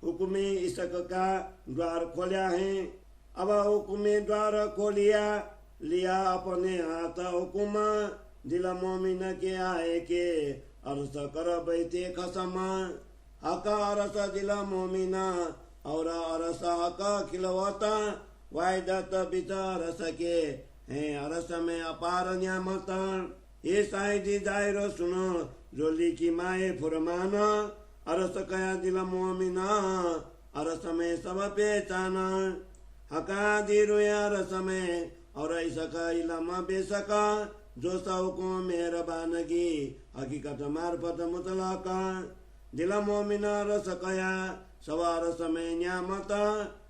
हुक्मे इशक का द्वार खोला है। अब हुक्मे द्वार खोलिया लिया अपने हाथ हुकुम, दिल मोमिन के आए के अरस कर बैठे खसम। हक अरस दिल मोमिना और अरस हक खिलवता, वायदत बिचार सके हैं अरस में अपार न्यामत। ये शायदी दायरो सुनो जोली की माए फुरमाना, अरस कया दिल मोमिना अरस में सब पहचाना। हका दिरो अरस में और इसका इलामा बेसका, जो सौको मेहरबानगी हकीकत मार्फत मुतलका। दिल मोमिना रस कया सवार समय न्यामत,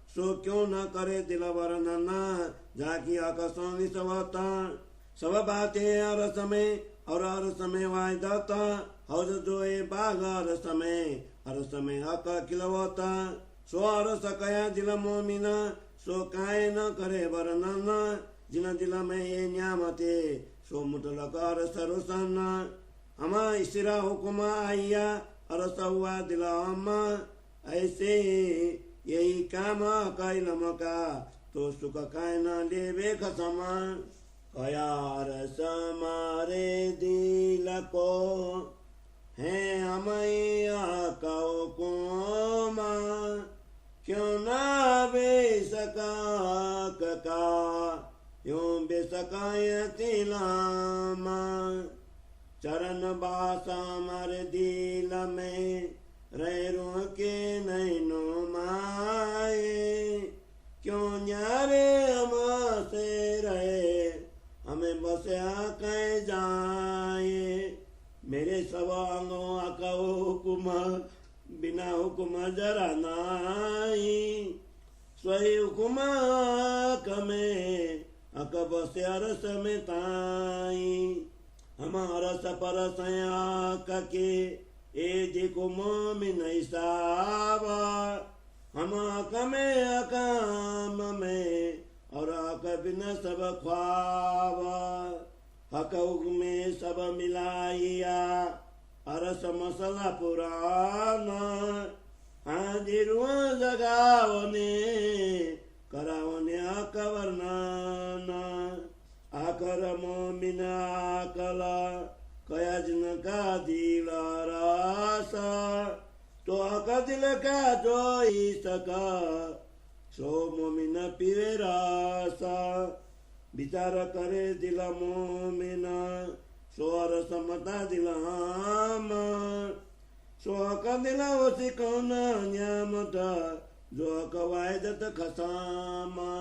सो क्यों न करे दिल वर्णन जाकी आकाशों सवता। सब बातें अरस में और अरस में वायदत, हौज जो ए बाग अरस में हक खिलवता। सो अरस कया दिल मोमिना सो काए न करे वर्णन, जिन दिल में ये न्यामते सो मुतलक अरस रोशन। हमा इस्रा हुकुम आइया अरस हुआ दिल अम्मा, ऐसे यही काम का इलम का तो सुख काए न लेवे खसम। कया अरस मारे दिल को है हमैया का हुकुम, क्यों ना बेसका का यूं बेसकाय तिलामा। चरण बासा मर दिल में रह रूह के नैनो माए, क्यों न्यारे हम से रहे हमें बसया कह जाए। मेरे सब अंगों का हुकुम बिना हुकुम जरा नाई, स्वयं हुकुम कमे अकब से अरस में ताई। हमारा सपर सया के ए देखो मोमिन हिसाबा, हम कमे अकाम में और अक बिना सब ख्वाबा। हक में सब मिलाइया अरस मसला पुराना, हाजिर जगाओने कराओने हक वर्णाना। आकर मोमिन आकला कया जिन का दिल रासा, तो हक दिल का जो ही सका सो मोमिन पीवे रासा। विचार करे दिल मोमिना सो अरस मता दिल हाम, सो हक दिल उसी कौन न्यामत जो हक वायदत खसामा।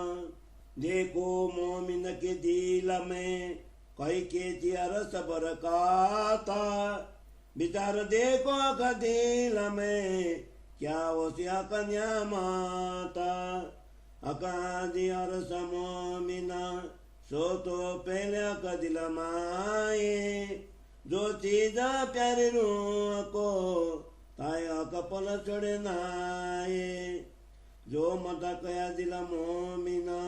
देखो मोमिन के दिल में कई के अरस बरकाता, विचार देखो का दिल में क्या ओसिया कन्या माता। अकादी अरस मोमिना सो तो पहले का दिल माए, जो चीजा प्यारे रूह को ताया कपल चढ़े नाए। जो मता कया दिल मोमिना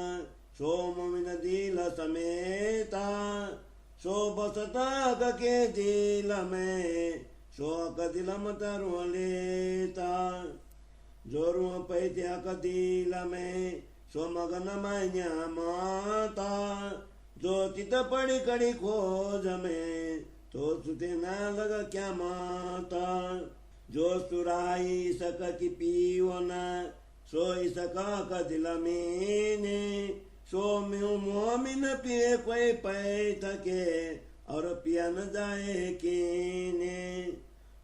सो मोमिन दिल समेता, सो बसता के दिल में सो का दिल मत रो लेता। जो रूह पैत्या का दिल में सो मगन मान्या माता, जो चित पड़ी कड़ी खोज में तो सुते न लगा क्या माता। जो सुराई सक की पीवना सो इसका का दिल में सो मोमिन पिए कोई पै थके और पिया न जाए कीने।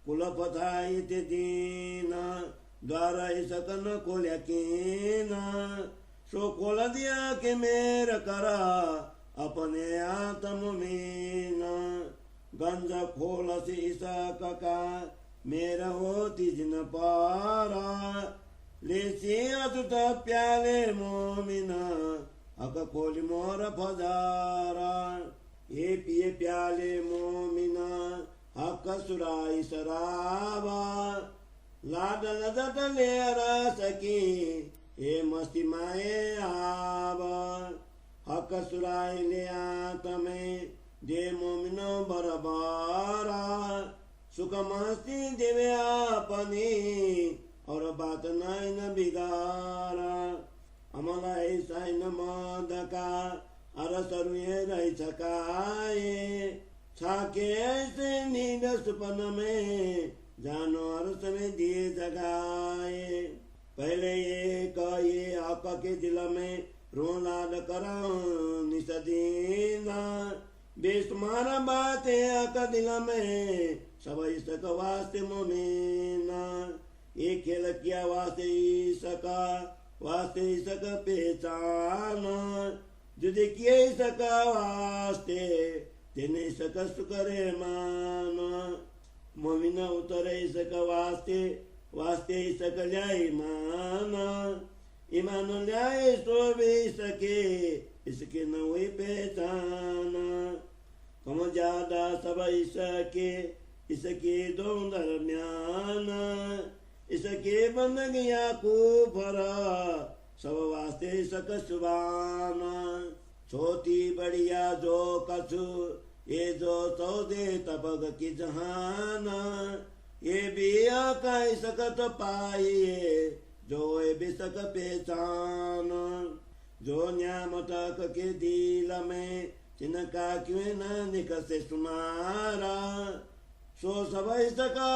कुल पथाई ते दीना द्वारा इसकन खोल्या कीना, सो खोल दिया के मेर करा अपने आत्म मीना। गंज खोल से इसक का मेरा होती जिन पारा, ले से अतुत प्याले मोमिना हक खोली मोर फजारा। ये पिए प्याले मोमिना हक सुराई शराबा, लाड लजत ले रसकी ये मस्ती माए आबा। हक सुराई ले आतमे दे मोमिनो बरबारा, सुख मस्ती देवे अपनी और बात न बिगारा अमला ऐसा न मदका अरसरु ये रह सकाए छाके ऐसे नींद सुपन में जानो अरस में दिए जगाए पहले ये कहे आपा के दिल में रोनाद करा निसदीना बेशुमार बातें आका दिल में सब इसक वास्ते मोमिना ये खेल किया वास्ते इसक पहचाना जुदे किए इसका वास्ते तेने इसक सुकरे माना मोमिना उतरे इसका वास्ते इसक ल्याय माना ईमान ल्याय सो भी सके इसके न हुई पहचाना कम ज्यादा सब इसके दो दरम्यान इसके बंदगिया को भरा सब वास्ते इसक सुबाना छोटी बढ़िया जो कछु ये जो सौदे तबग की जहाना ये भी आका इसकत पाइए जो ये बिसक पहचान जो न्यामतक के दिल में जिनका क्यों न निकसे सुमारा सो सब इसका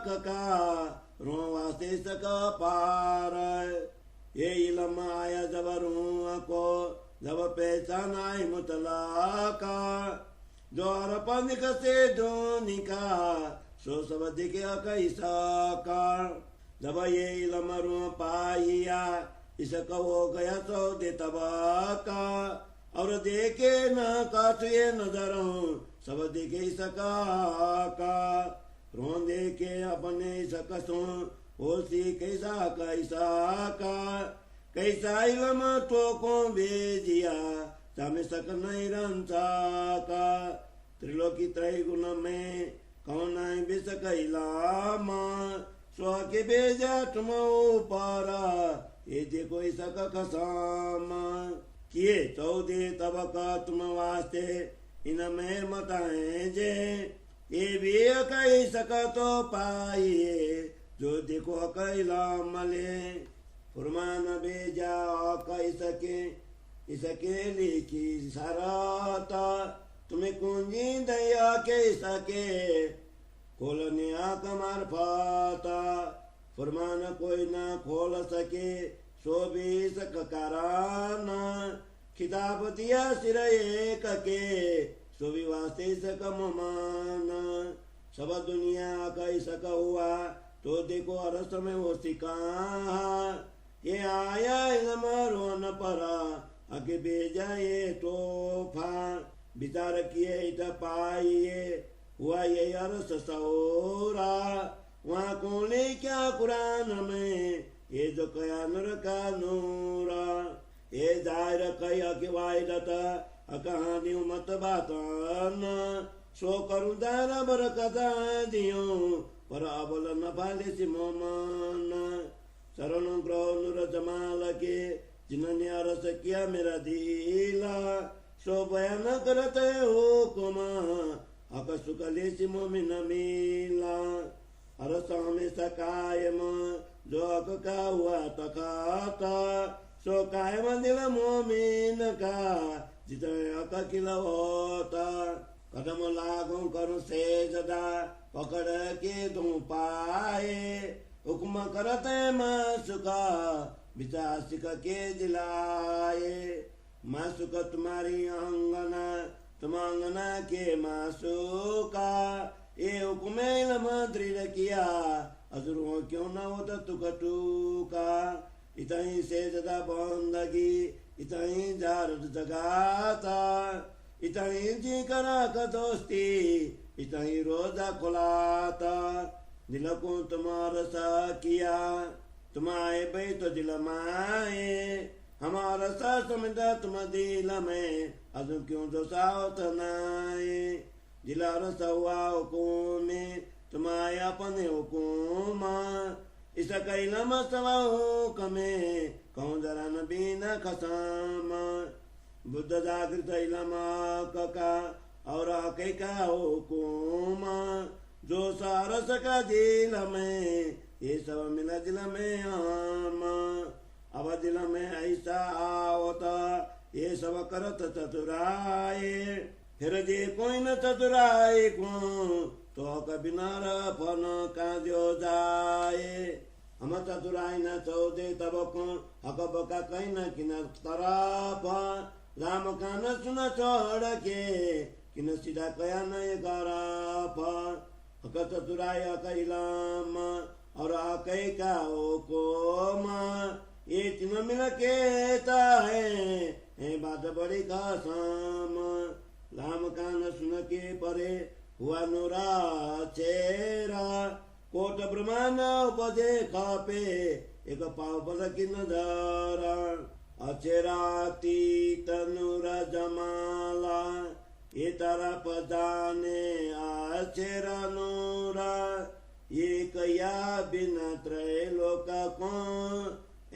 कका रो वास्ते इसका पार ये इलम आया जब रूह को जब पहचान आई मुतला का जो अरपन निकसे धोनिका सो सब दिखे कैसा का जब ये इलम रूह पाइया इसका हो गया तो दे तबाका और देखे न काटुए नजरों सब देखे इसका का रो देखे अपने सकसों होसी कैसा कैसा इलम तो को भेजिया तमे सक नहीं रंचा का त्रिलोकी त्रय गुण में कौन बिसक इलामा स्व के भेजा तुम पारा ये देखो इसक खसामा किए चौदह तबका तुम वास्ते इन में मताएं जे ये भी कई सक तो पाइए जो देखो कैला मले फुरमान भेजा इसके लिखी सराता तुम्हें कुंजी दया के सके खोलने आकमार फाता फुरमान कोई ना खोल सके सो भी सक कराना खिताब दिया सिर एक के सो भी वास्ते सक माना सब दुनिया का सक हुआ तो देखो अरस में वो सिका ये आया इलमरो न परा आगे भेजा ये तोहफा विचार किए इत पाइए हुआ ये अरस सौरा वहाँ को ले क्या कुरान में ये जो कया नूर का नूरा ये जाहिर कया कि वायदत कहानी मत बातन सो करूँ दारा बरकता दियो पर अबल न पाले सी मोमन शरण ग्रह नूर जमाल के जिन्होंने अरस किया मेरा दिला सो बयान करते हो कुमा अक सुकले सी मोमिन मिला अरस हमेशा कायम जो अक का हुआ तकाता सो कायम दिल मोमिन का जितने अक किला होता कदम लागू करूं सेजदा पकड़ के तुम पाए हुक्म करते मासुका बिचासिक के दिलाए मासुक तुम्हारी अंगना तुम अंगना के मासुका ये हुक्म दृढ़ किया अजरों क्यों न होता तुकटूका इतनी सेजदा बंदगी इतनी जारद जगाता इतनी जी करा का दोस्ती इतनी रोजा खुलाता दिल को तुम्हारा सा किया तुम्हारे बे तो दिल माए हमारा सा समझा तुम दिल में अजू क्यों जो सावत नाए दिला रसा हुआ हुकुम तुम्हारे अपने हुकुमा इस कैलम सवा हुक्मे कौन जरा नबी न खसामा बुद्ध जागृत इलमा का और हके का हुकुमा जो सारस का दिल में ये सब मिला दिल में आम। अब दिल में ऐसा आवता ये सब करत चतुराए। फिर जे कोई न चतुराए को तो कभी न फन कांद्यो जाए। हम चतुराई न चौदे तब को हक बका कहीं न किन तरफ। राम कान सुन छोड़ के किन सीधा कया नय गराफ। हक चतुराई कैलाम और अकै का ओ कोम। ये तीन मिल के है बात बड़ी कसम। राम कान सुन के परे हुआ नूरा चेरा। कोट ब्रह्मांड उपजे खापे एक पाव बल की नजारा। अचेराती तनुर जमाला ये तरफ जाने अचेरा नूरा। ये कया बिना त्रैलोक को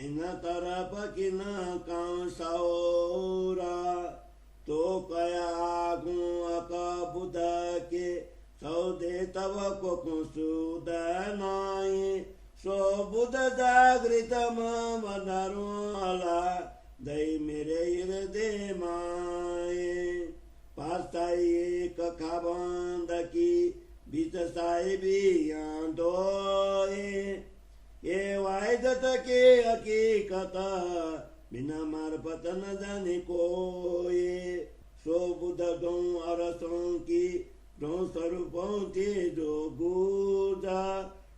इन तरफ की न कां सौरा। तो कया आगू अक बुध के सौदे तव को कुसुद नाई। सो बुध जागृत मनरुला दई मेरे हृदय माए। पास्ताई एक खाबंद की बीच साहिबी दोए। ये वायदत के हकीकत बिना मार्फत न जाने कोई। सो बुध दो अरसों की दो स्वरूपों थे जो गुजा।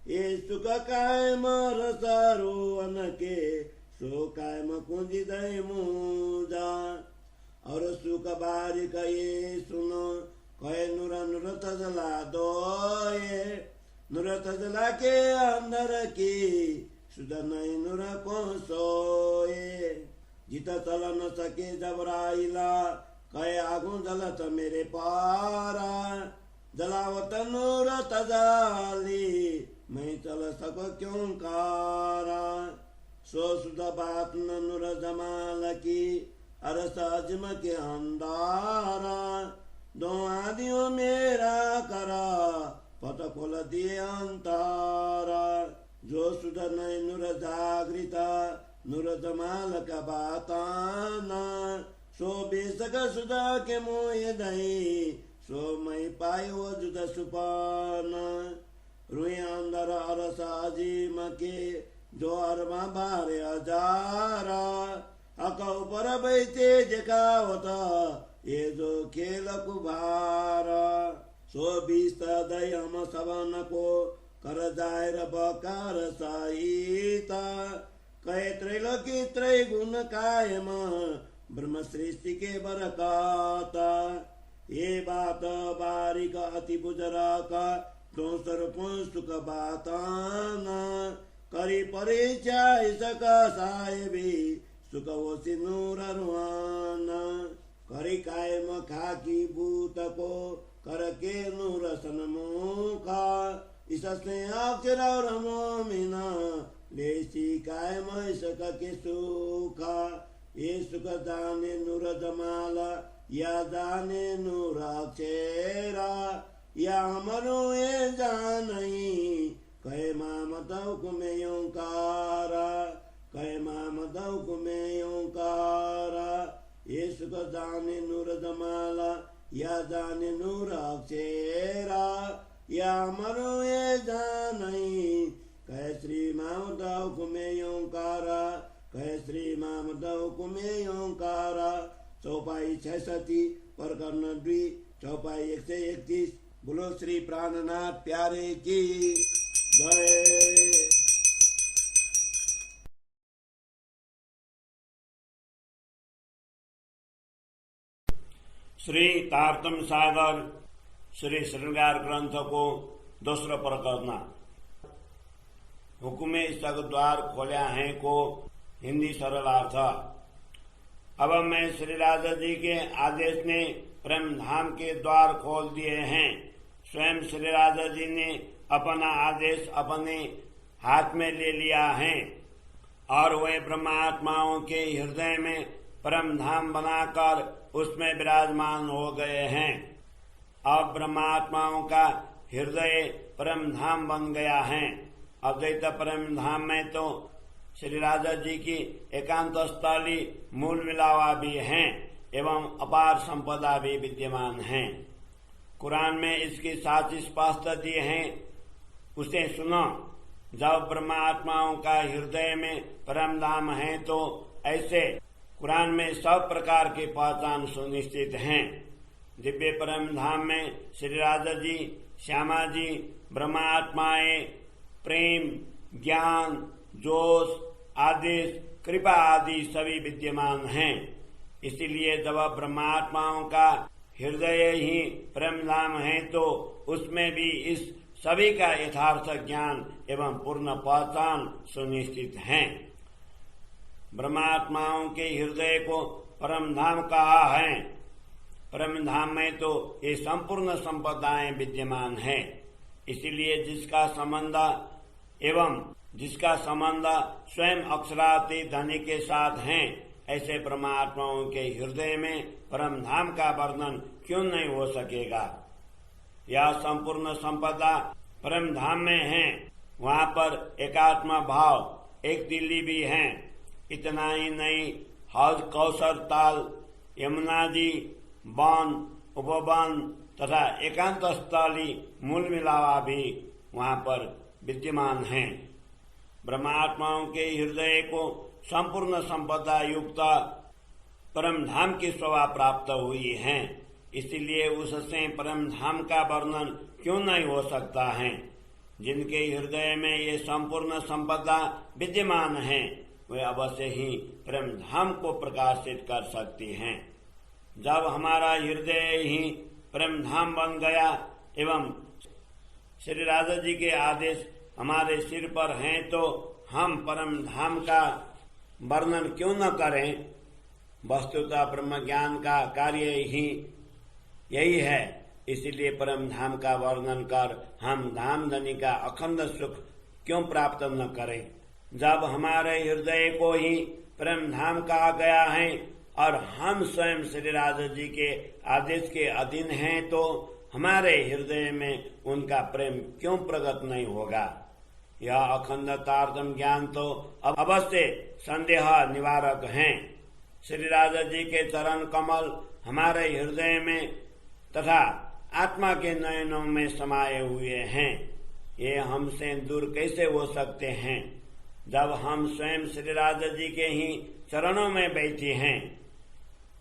ये सुख कायम रसारोन के सो कायम कुंजी दय मुजा। और सुख बारिक ये सुनो कहे नूर नूर तजला दोए। नूर तजला के अंदर की सुध नहीं नूर को सोए। जिता चल न सके जबराइला कहे आगू जलत मेरे पारा। जलावत नूर तजाली मैं चल सको क्यों कारा। सो सुध बात न नूर जमाल की अरस अजम के अंदारा। दो आदियों मेरा करा पत खोल दिए अंतारा। जो सुध नय नूर जागृता नूर जमाल का बाताना। सो बेसक सुधा के मोह दही सो मई पायो जुद सुपाना। रुई अंदर अरस अजीम के जो अरमा बारे अजारा। अक ऊपर बैठे जकावत ये जो खेल कुभारा। सो बीस दय हम सबन को कर जायर बकार सहिता। कहे त्रैलोकी त्रय गुण कायम ब्रह्म सृष्टि के बरकाता। ये बात बारिक अति बुजरा का तो सुख बाताना। करी परिचय सका साहेबी सुख वो सिनूर रुआना। करी कायम खाकी भूत को कर के नूर सन्मुखा। इसने अक्षर और मोमिना लेसी कायम सक के सुखा। ये सुख जाने नूर जमाला या जाने नूर अक्षरा। या हमरो ये जानी कहे मामद हुकुमे ओंकारा। कहे मामद हुकुमे ओंकारा। ये सुख जाने नूर जमाला या जाने नूर अक्षरा। या हमरो ये जानी कहे श्री मामद हुकुमे ओंकारा। कहे श्री मामद हुकुमे ओंकारा। चौपाई 66 प्रकरण 2 चौपाई 131। बोलो श्री प्राणनाथ प्यारे की जय। श्री तारतम सागर श्री श्रृंगार ग्रंथ को दूसरा प्रकरण। हुकुमे सग द्वार खोल्या है को हिंदी सरल अर्थ। अब मैं श्री राजा जी के आदेश ने प्रेम धाम के द्वार खोल दिए हैं। स्वयं श्री राजा जी ने अपना आदेश अपने हाथ में ले लिया है और वे ब्रह्मात्माओं के हृदय में परम धाम बनाकर उसमें विराजमान हो गए हैं। अब ब्रह्मात्माओं का हृदय परम धाम बन गया है अद्वैत परम धाम में तो श्री राधा जी की एकांत स्थली मूल मिलावा भी हैं एवं अपार संपदा भी विद्यमान हैं। कुरान में इसकी साच स्पष्ट दिए हैं, उसे सुनो। जब ब्रह्मात्माओं का हृदय में परम धाम है तो ऐसे कुरान में सब प्रकार की पहचान सुनिश्चित हैं। दिव्य परम धाम में श्री राधा जी, श्यामा जी, ब्रह्मात्माएं, प्रेम, ज्ञान, जोश, आदेश, कृपा आदि सभी विद्यमान हैं। इसीलिए जब ब्रह्मात्माओं का हृदय ही परम धाम है तो उसमें भी इस सभी का यथार्थ ज्ञान एवं पूर्ण पहचान सुनिश्चित है। ब्रह्मात्माओं के हृदय को परम धाम कहा है। परम धाम में तो ये संपूर्ण संपदाएं विद्यमान है। इसीलिए जिसका संबंध स्वयं अक्षरातीत धनी के साथ है, ऐसे परमात्माओं के हृदय में परम धाम का वर्णन क्यों नहीं हो सकेगा। यह संपूर्ण संपदा परम धाम में है। वहाँ पर एकात्मा भाव, एक दिल्ली भी है। इतना ही नहीं, हौज, कौसर, ताल, यमुना जी, वन, उपवन तथा एकांत स्थली मूल मिलावा भी वहाँ पर विद्यमान है। ब्रह्मात्माओं के हृदय को संपूर्ण संपदा युक्त परम धाम की शोभा प्राप्त हुई है। इसीलिए उससे परम धाम का वर्णन क्यों नहीं हो सकता है। जिनके हृदय में ये संपूर्ण संपदा विद्यमान है, वे अवश्य ही परम धाम को प्रकाशित कर सकती हैं। जब हमारा हृदय ही परम धाम बन गया एवं श्री राधा जी के आदेश हमारे सिर पर हैं, तो हम परम धाम का वर्णन क्यों न करें। वस्तुतः ब्रह्म ज्ञान का कार्य ही यही है। इसीलिए परम धाम का वर्णन कर हम धाम धनी का अखंड सुख क्यों प्राप्त न करें। जब हमारे हृदय को ही परम धाम कहा गया है और हम स्वयं श्री राधा जी के आदेश के अधीन हैं, तो हमारे हृदय में उनका प्रेम क्यों प्रकट नहीं होगा। यह अखंड तारतम ज्ञान तो अब अवश्य संदेह निवारक हैं। श्री राधा जी के चरण कमल हमारे हृदय में तथा आत्मा के नयनों में समाये हुए हैं। ये हमसे दूर कैसे हो सकते हैं, जब हम स्वयं श्री राधा जी के ही चरणों में बैठे हैं।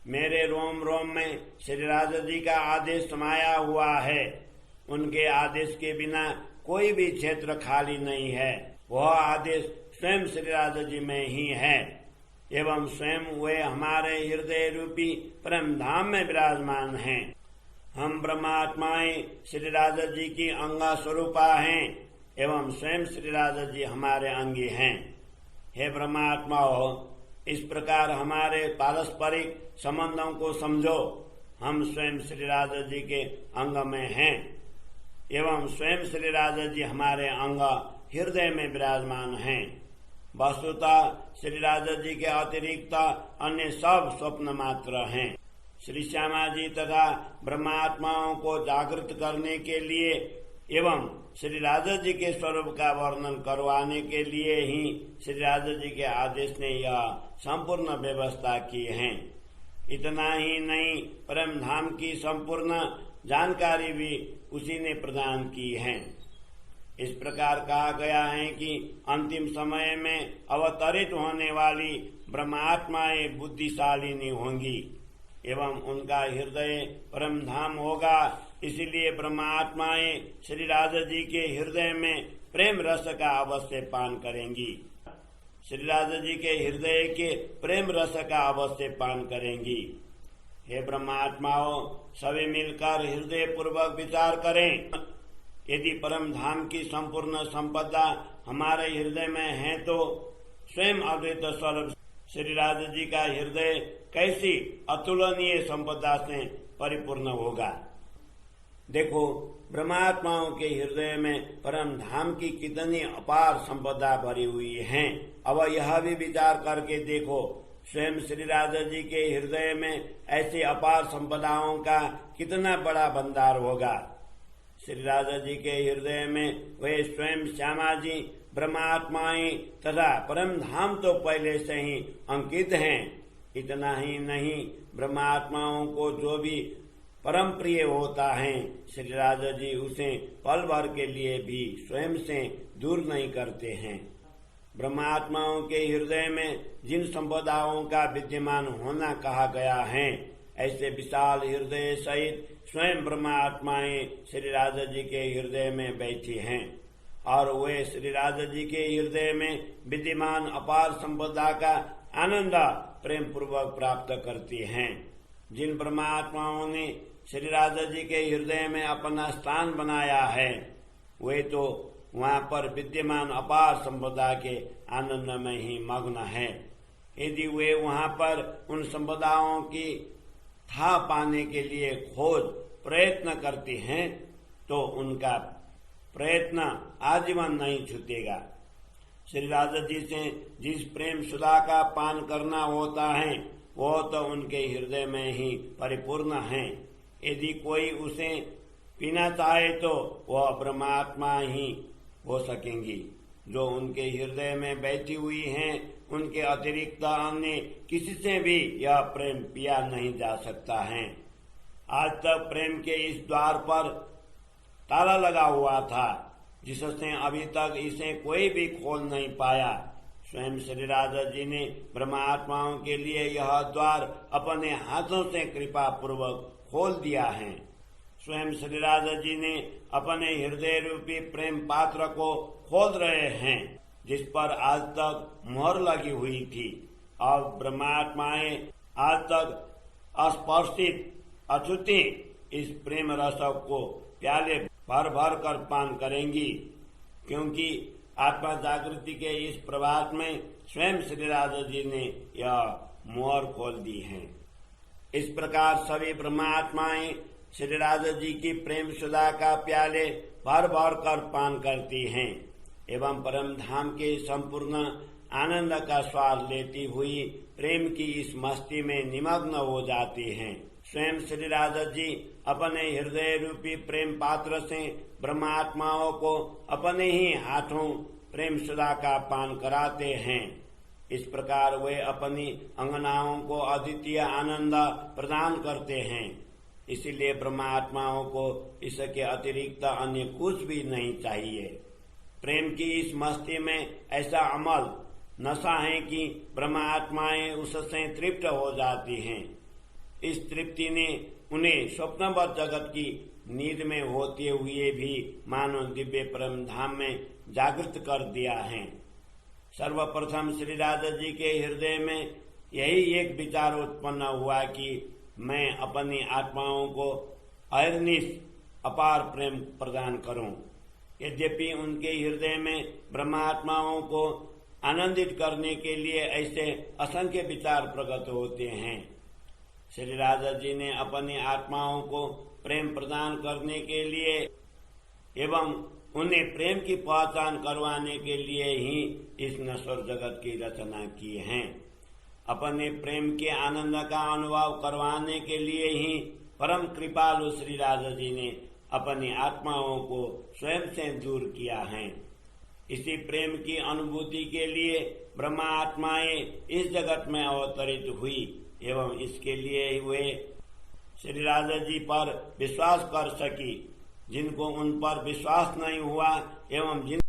मेरे रोम रोम में श्री राधा जी का आदेश समाया हुआ है। उनके आदेश के बिना कोई भी क्षेत्र खाली नहीं है। वह आदेश स्वयं श्री राधा जी में ही है एवं स्वयं वे हमारे हृदय रूपी परम धाम में विराजमान हैं। हम ब्रह्मात्माएं श्री राधा जी की अंगा स्वरूपा हैं एवं स्वयं श्री राधा जी हमारे अंगी हैं। हे ब्रह्मात्माओं, इस प्रकार हमारे पारस्परिक संबंधों को समझो। हम स्वयं श्री राधा जी के अंग में हैं एवं स्वयं श्री राधा जी हमारे अंग हृदय में विराजमान हैं। वस्तुतः श्री राधा जी के अतिरिक्त अन्य सब स्वप्न मात्र हैं। श्री श्यामा जी तथा ब्रह्मात्माओं को जागृत करने के लिए एवं श्री राधा जी के स्वरूप का वर्णन करवाने के लिए ही श्री राधा जी के आदेश ने यह संपूर्ण व्यवस्था की है। इतना ही नहीं, परम धाम की संपूर्ण जानकारी भी उसी ने प्रदान की है। इस प्रकार कहा गया है कि अंतिम समय में अवतरित होने वाली ब्रह्मात्माएं बुद्धिशालिनी होंगी एवं उनका हृदय परम धाम होगा। इसीलिए ब्रह्मात्माएं श्री राधा जी के हृदय में प्रेम रस का अवश्य पान करेंगी। श्री राधा जी के हृदय के प्रेम रस का अवश्य पान करेंगी। हे ब्रह्मात्माओं, सभी मिलकर हृदय पूर्वक विचार करें। यदि परम धाम की संपूर्ण संपदा हमारे हृदय में है, तो स्वयं अद्वैत स्वरूप श्री राधा जी का हृदय कैसी अतुलनीय संपदा से परिपूर्ण होगा। देखो, ब्रह्मात्माओं के हृदय में परम धाम की कितनी अपार संपदा भरी हुई है। अब यह भी विचार करके देखो, स्वयं श्री राधा जी के हृदय में ऐसी अपार संपदाओं का कितना बड़ा भंडार होगा। श्री राधा जी के हृदय में वे स्वयं श्यामा जी, ब्रह्मात्माएं तथा परम धाम तो पहले से ही अंकित हैं। इतना ही नहीं, ब्रह्मात्माओं को जो भी परम प्रिय होता है, श्री राजा जी उसे पल भर के लिए भी स्वयं से दूर नहीं करते हैं। ब्रह्मात्माओं के हृदय में जिन संपदाओं का विद्यमान होना कहा गया है, ऐसे विशाल हृदय सहित स्वयं ब्रह्मात्माएं श्री राजा जी के हृदय में बैठी हैं और वे श्री राजा जी के हृदय में विद्यमान अपार संपदा का आनंद प्रेम पूर्वक प्राप्त करती हैं। जिन ब्रह्मात्माओं ने श्री राजा जी के हृदय में अपना स्थान बनाया है, वे तो वहाँ पर विद्यमान अपार संपदा के आनंद में ही मग्न है। यदि वे वहाँ पर उन संपदाओं की था पाने के लिए खोज प्रयत्न करते हैं, तो उनका प्रयत्न आजीवन नहीं छूटेगा। श्री राजा जी से जिस प्रेम सुधा का पान करना होता है, वो तो उनके हृदय में ही परिपूर्ण है। यदि कोई उसे पीना चाहे तो वह ब्रह्मात्मा ही हो सकेंगी, जो उनके हृदय में बैठी हुई हैं। उनके अतिरिक्त अन्य किसी से भी यह प्रेम पिया नहीं जा सकता है। आज तक प्रेम के इस द्वार पर ताला लगा हुआ था, जिससे अभी तक इसे कोई भी खोल नहीं पाया। स्वयं श्री राजा जी ने ब्रह्मात्माओं के लिए यह द्वार अपने हाथों से कृपा पूर्वक खोल दिया है। स्वयं श्री राजा जी ने अपने हृदय रूपी प्रेम पात्र को खोल रहे हैं, जिस पर आज तक मोहर लगी हुई थी। अब ब्रह्मात्माएं आज तक अस्पर्शित अछूती इस प्रेम रस को प्याले भर भर कर पान करेंगी, क्योंकि आत्मा जागृति के इस प्रभात में स्वयं श्री राजा जी ने यह मोहर खोल दी है। इस प्रकार सभी ब्रह्मात्माएं श्री राजा जी की प्रेम सुधा का प्याले भर भर कर पान करती हैं एवं परम धाम के संपूर्ण आनंद का स्वाद लेती हुई प्रेम की इस मस्ती में निमग्न हो जाती हैं। स्वयं श्री राजा जी अपने हृदय रूपी प्रेम पात्र से ब्रह्मात्माओं को अपने ही हाथों प्रेम सुधा का पान कराते हैं। इस प्रकार वे अपनी अंगनाओं को अद्वितीय आनंद प्रदान करते हैं। इसीलिए ब्रह्मात्माओं को इसके अतिरिक्त अन्य कुछ भी नहीं चाहिए। प्रेम की इस मस्ती में ऐसा अमल नशा है कि ब्रह्मात्माएं उससे तृप्त हो जाती हैं। इस तृप्ति ने उन्हें स्वप्नवत जगत की नींद में होते हुए भी मानो दिव्य परम धाम में जागृत कर दिया है। सर्वप्रथम श्री राजा जी के हृदय में यही एक विचार उत्पन्न हुआ कि मैं अपनी आत्माओं को अहर्निश अपार प्रेम प्रदान करूं। यद्यपि उनके हृदय में ब्रह्मात्माओं को आनंदित करने के लिए ऐसे असंख्य विचार प्रकट होते हैं, श्री राजा जी ने अपनी आत्माओं को प्रेम प्रदान करने के लिए एवं उन्हें प्रेम की पहचान करवाने के लिए ही इस नश्वर जगत की रचना की है। अपने प्रेम के आनंद का अनुभव करवाने के लिए ही परम कृपालु श्री राजा जी ने अपनी आत्माओं को स्वयं से दूर किया है। इसी प्रेम की अनुभूति के लिए ब्रह्मा आत्माएं इस जगत में अवतरित हुई एवं इसके लिए वे श्री राजा जी पर विश्वास कर सकी। जिनको उन पर विश्वास नहीं हुआ एवं जिन